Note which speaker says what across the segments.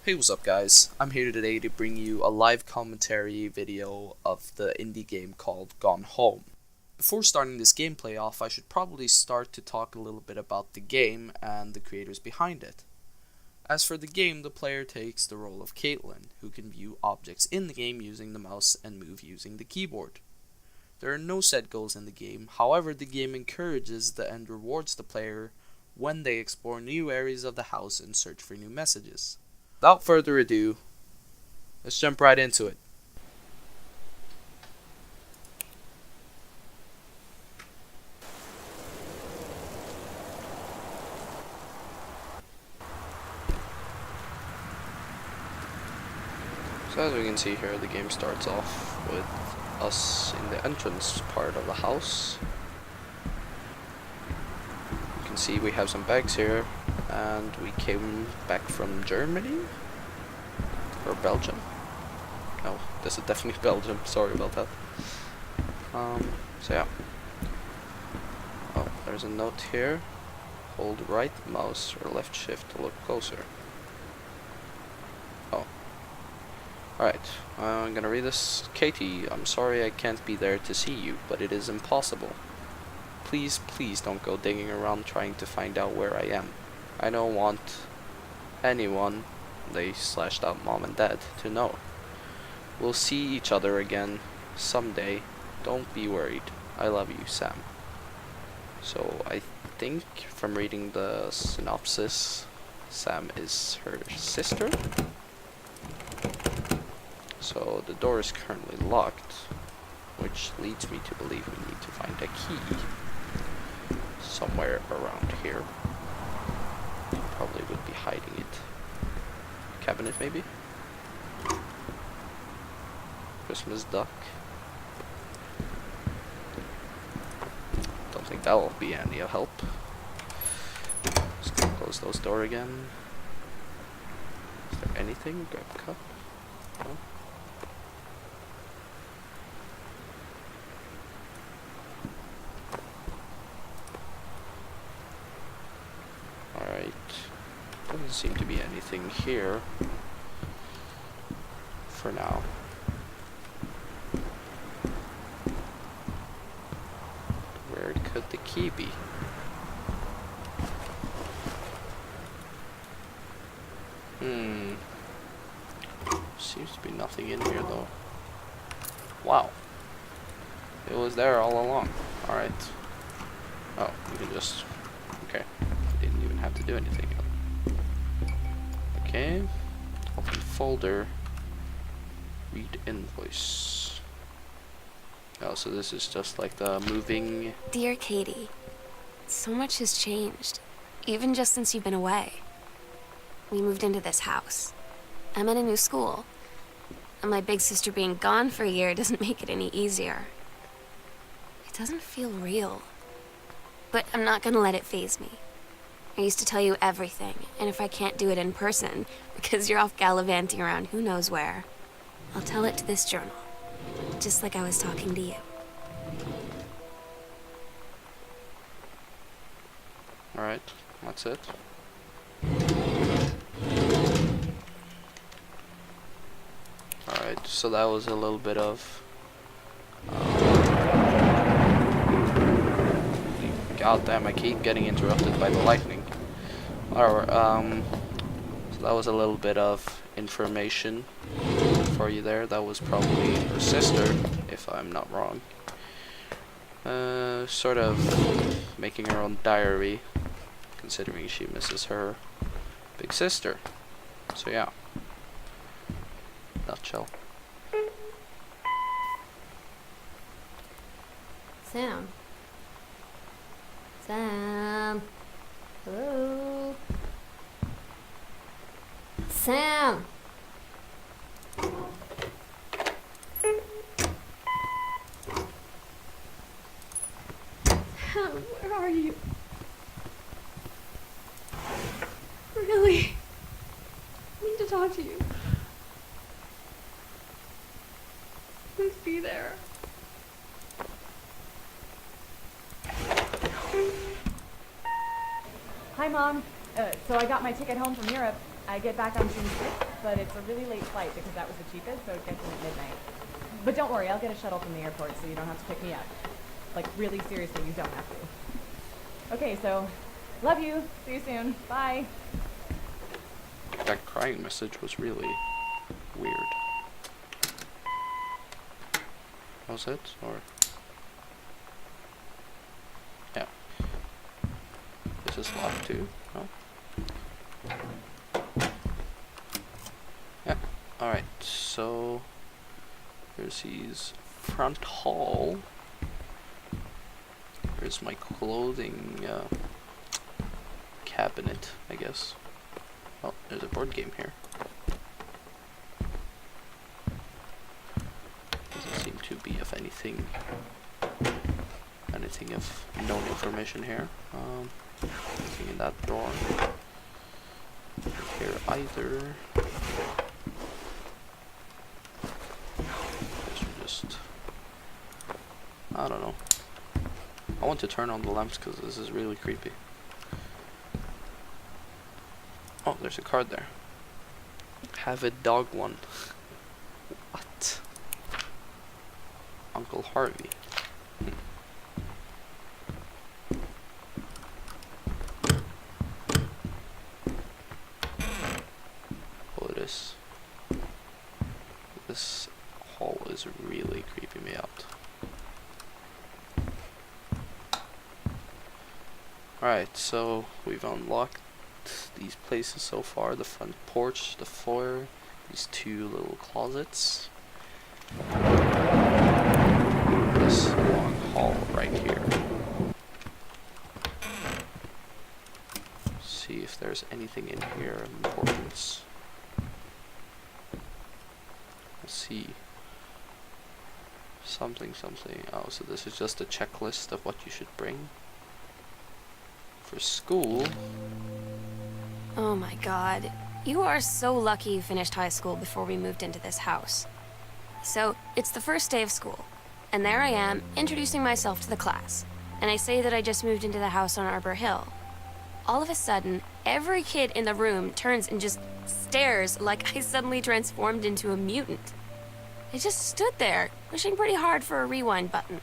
Speaker 1: Hey, what's up guys? I'm here today to bring you a live commentary video of the indie game called Gone Home. Before starting this gameplay off, I should probably start to talk a little bit about the game and the creators behind it. As for the game, the player takes the role of Caitlin, who can view objects in the game using the mouse and move using the keyboard. There are no set goals in the game, however the game encourages and rewards the player when they explore new areas of the house and search for new messages. Without further ado, let's jump right into it. So as we can see here, the game starts off with us in the entrance part of the house. You can see we have some bags here, and we came back from Germany? Or Belgium? No, this is definitely Belgium, sorry about that. So yeah. Oh, there's a note here. Hold right mouse or left shift to look closer. Oh. Alright, I'm gonna read this. Katie, I'm sorry I can't be there to see you, but it is impossible. Please don't go digging around trying to find out where I am. I don't want anyone, they slashed out mom and dad, to know. We'll see each other again someday. Don't be worried. I love you, Sam. So I think from reading the synopsis, Sam is her sister. So the door is currently locked, which leads me to believe we need to find a key somewhere around here. Probably would be hiding it. Cabinet maybe? Christmas duck. Don't think that will be any help. Just gonna close those door again. Is there anything? Grab a cup? No? Alright. Doesn't seem to be anything here. For now. Where could the key be? Seems to be nothing in here though. Wow. It was there all along. Alright. Oh, we can just... Okay. Didn't even have to do anything. Okay. Open folder. Read invoice. Oh, so this is just like the moving...
Speaker 2: Dear Katie, so much has changed, even just since you've been away. We moved into this house. I'm at a new school, and my big sister being gone for a year doesn't make it any easier. It doesn't feel real, but I'm not gonna let it faze me. I used to tell you everything, and if I can't do it in person, because you're off gallivanting around who knows where, I'll tell it to this journal, just like I was talking to you.
Speaker 1: Alright, that's it. Alright, so that was a little bit of... God damn, I keep getting interrupted by the lightning. Alright, so that was a little bit of information for you there. That was probably her sister, if I'm not wrong. Sort of making her own diary, considering she misses her big sister. So yeah. Nutshell.
Speaker 2: Sam. Sam. Hello. Sam. Sam, where are you? Really? I need to talk to you. Please be there.
Speaker 3: Hi, Mom. So I got my ticket home from Europe. I get back on June 6th, but it's a really late flight because that was the cheapest, so it gets in at midnight. But don't worry, I'll get a shuttle from the airport so you don't have to pick me up. Like, really seriously, you don't have to. Okay, so, love you. See you soon. Bye.
Speaker 1: That crying message was really weird. Was it? Or... yeah. This is locked too? No? Yeah. Alright, so... here's his front hall. Here's my clothing cabinet, I guess. Oh, there's a board game here. Doesn't seem to be of anything of known information here. Nothing in that drawer. Nothing here either. Guess we just... I don't know. I want to turn on the lamps because this is really creepy. Oh, there's a card there. Have a dog one. What? Uncle Harvey. Oh, this hall is really creeping me out. Alright, so we've unlocked these places so far: the front porch, the foyer, these two little closets, this long hall right here. See if there's anything in here of importance. Let's see. Something. Oh, so this is just a checklist of what you should bring for school.
Speaker 2: Oh my god. You are so lucky you finished high school before we moved into this house. So, it's the first day of school, and there I am, introducing myself to the class. And I say that I just moved into the house on Arbor Hill. All of a sudden, every kid in the room turns and just stares like I suddenly transformed into a mutant. I just stood there, wishing pretty hard for a rewind button.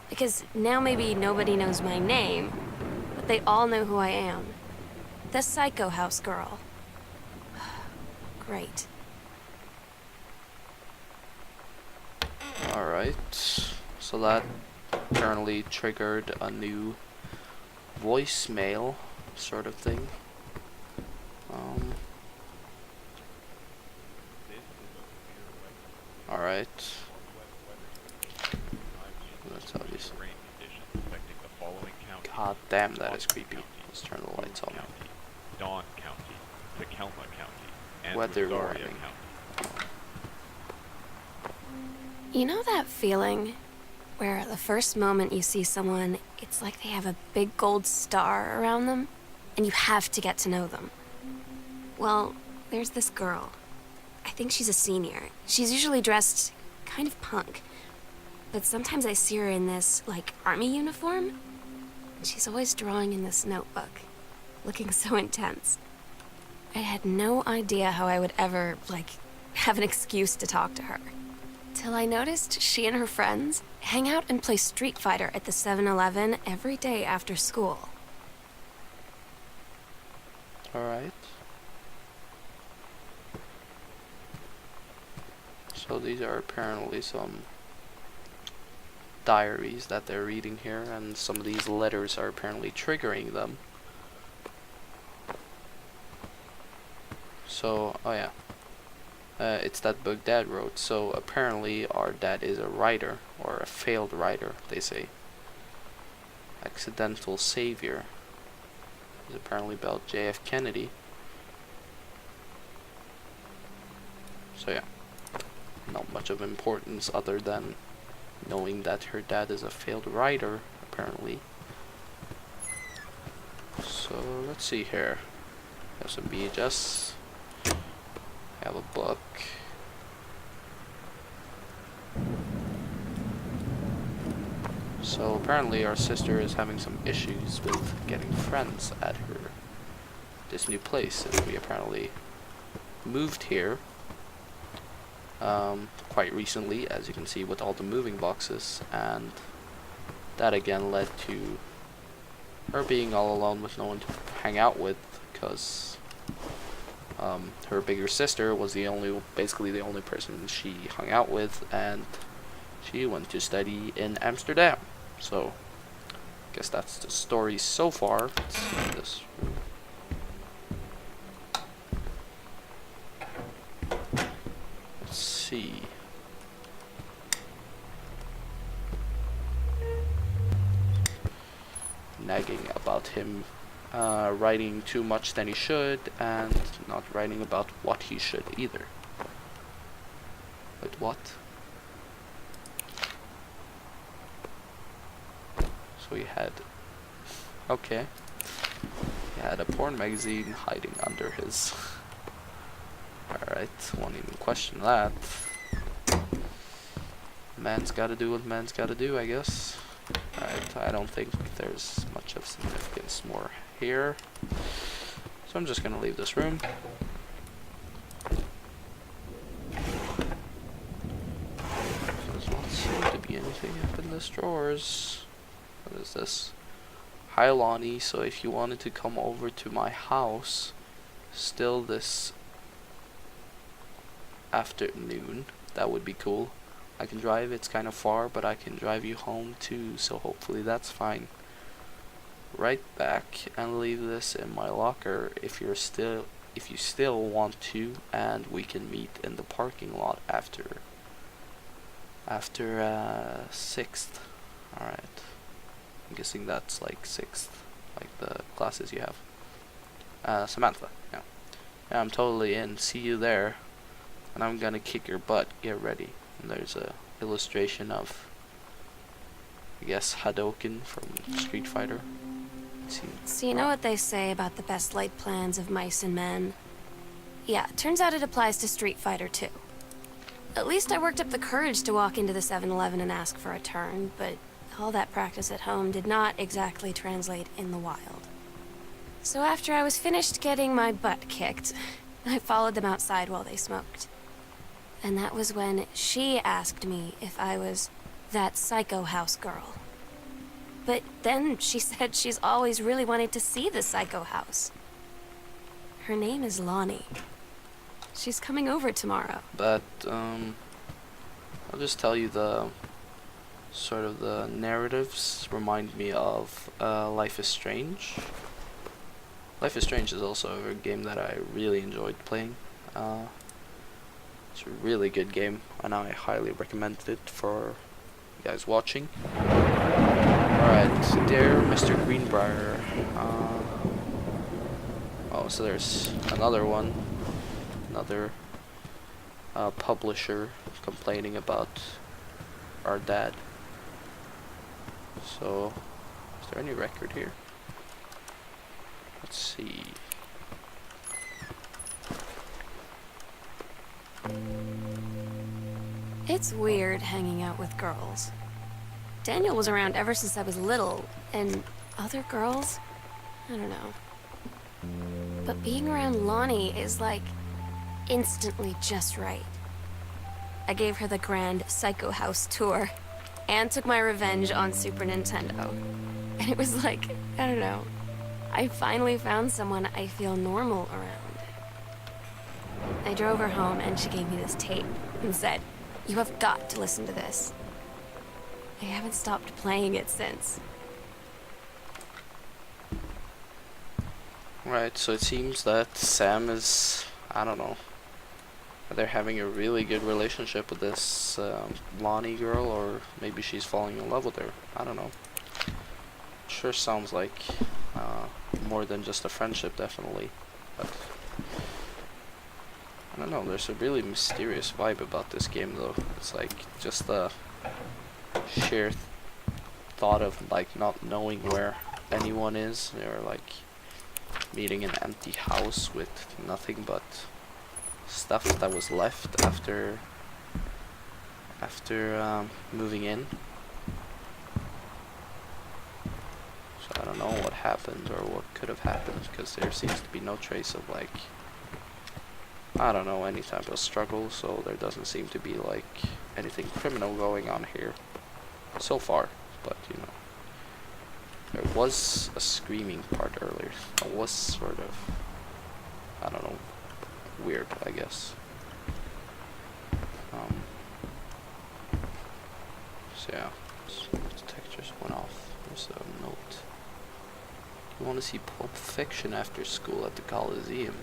Speaker 2: Because now maybe nobody knows my name, but they all know who I am. The Psycho House girl. Great.
Speaker 1: Alright, so that apparently triggered a new voicemail sort of thing. Alright. That's obvious. God damn, that is creepy. Let's turn the lights on.
Speaker 4: Dawn County, Tacoma County, and
Speaker 1: Weather
Speaker 4: Wistaria
Speaker 1: warning.
Speaker 4: County.
Speaker 2: You know that feeling where the first moment you see someone, it's like they have a big gold star around them, and you have to get to know them? Well, there's this girl. I think she's a senior. She's usually dressed kind of punk, but sometimes I see her in this, like, army uniform, and she's always drawing in this notebook, looking so intense. I had no idea how I would ever, like, have an excuse to talk to her. Till I noticed she and her friends hang out and play Street Fighter at the 7-Eleven every day after school.
Speaker 1: Alright. So these are apparently some diaries that they're reading here, and some of these letters are apparently triggering them. So, oh yeah. It's that book Dad wrote. So apparently our dad is a writer, or a failed writer, they say. Accidental Savior is apparently about J.F. Kennedy. So yeah, not much of importance other than knowing that her dad is a failed writer, apparently. So let's see here. Have some VHS. Have a book. So apparently our sister is having some issues with getting friends at this new place, and we apparently moved here quite recently, as you can see, with all the moving boxes, and that again led to her being all alone with no one to hang out with, because her bigger sister was basically the only person she hung out with, and she went to study in Amsterdam. So, I guess that's the story so far. Let's see this room. Let's see. Nagging about him writing too much than he should, and not writing about what he should either. But what? So he had... Okay. He had a porn magazine hiding under his... Alright, won't even question that. Man's gotta do what man's gotta do, I guess. Alright, I don't think there's much of significance more here. So I'm just gonna leave this room. Does not seem to be anything up in this drawers. What is this? Hi Lonnie, so if you wanted to come over to my house still this afternoon, that would be cool. I can drive, it's kind of far, but I can drive you home too, so hopefully that's fine. Right back and leave this in my locker if you still want to, and we can meet in the parking lot after 6th. Alright. I'm guessing that's like 6th, like the classes you have. Samantha, yeah. Yeah, I'm totally in. See you there. And I'm gonna kick your butt. Get ready. And there's a illustration of, I guess, Hadouken from Street Fighter. Let's see.
Speaker 2: So you know what they say about the best laid plans of mice and men? Yeah, turns out it applies to Street Fighter too. At least I worked up the courage to walk into the 7-Eleven and ask for a turn, but all that practice at home did not exactly translate in the wild. So after I was finished getting my butt kicked, I followed them outside while they smoked. And that was when she asked me if I was that psycho house girl. But then she said she's always really wanted to see the psycho house. Her name is Lonnie. She's coming over tomorrow.
Speaker 1: But I'll just tell you the sort of the narratives remind me of Life is Strange. Life is Strange is also a game that I really enjoyed playing. It's a really good game, and I highly recommend it for you guys watching. Alright, dear Mr. Greenbrier. Oh, so there's another one. Another publisher complaining about our dad. So, is there any record here? Let's see.
Speaker 2: It's weird hanging out with girls. Daniel was around ever since I was little, and other girls? I don't know. But being around Lonnie is like instantly just right. I gave her the grand Psycho House tour and took my revenge on Super Nintendo. And it was like, I don't know, I finally found someone I feel normal around. I drove her home and she gave me this tape and said, "You have got to listen to this." I haven't stopped playing it since.
Speaker 1: Right, so it seems that Sam is, I don't know, they're having a really good relationship with this Lonnie girl, or maybe she's falling in love with her. I don't know. Sure sounds like more than just a friendship, definitely. But I don't know, there's a really mysterious vibe about this game though. It's like just the sheer thought of like not knowing where anyone is, or like meeting an empty house with nothing but stuff that was left after moving in. So I don't know what happened or what could have happened, because there seems to be no trace of like, I don't know, any type of struggle, so there doesn't seem to be like anything criminal going on here so far. But you know, there was a screaming part earlier. That was sort of, I don't know, weird, I guess. So yeah, the text just went off. There's a note. You want to see Pulp Fiction after school at the Coliseum?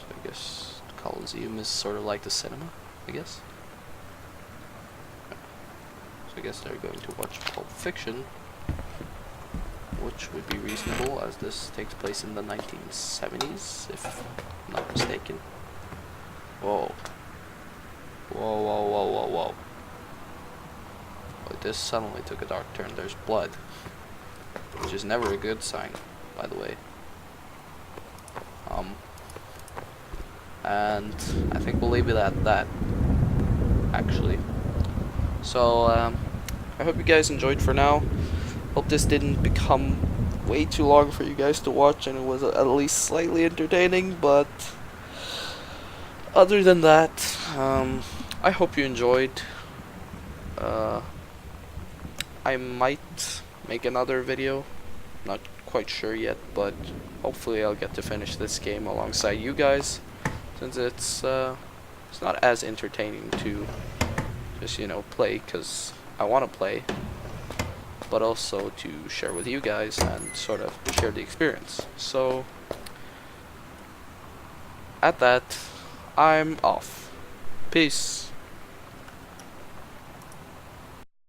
Speaker 1: So I guess the Coliseum is sort of like the cinema, I guess. So I guess they're going to watch Pulp Fiction, which would be reasonable as this takes place in the 1970s, if I'm not mistaken. Whoa. Whoa, whoa, whoa, whoa, whoa. But this suddenly took a dark turn. There's blood, which is never a good sign, by the way. And I think we'll leave it at that, actually. So, I hope you guys enjoyed for now. Hope this didn't become way too long for you guys to watch and it was at least slightly entertaining, but other than that, I hope you enjoyed. I might make another video, not quite sure yet, but hopefully I'll get to finish this game alongside you guys, since it's not as entertaining to just, you know, play because I want to play, but also to share with you guys and sort of share the experience. So at that, I'm off. Peace.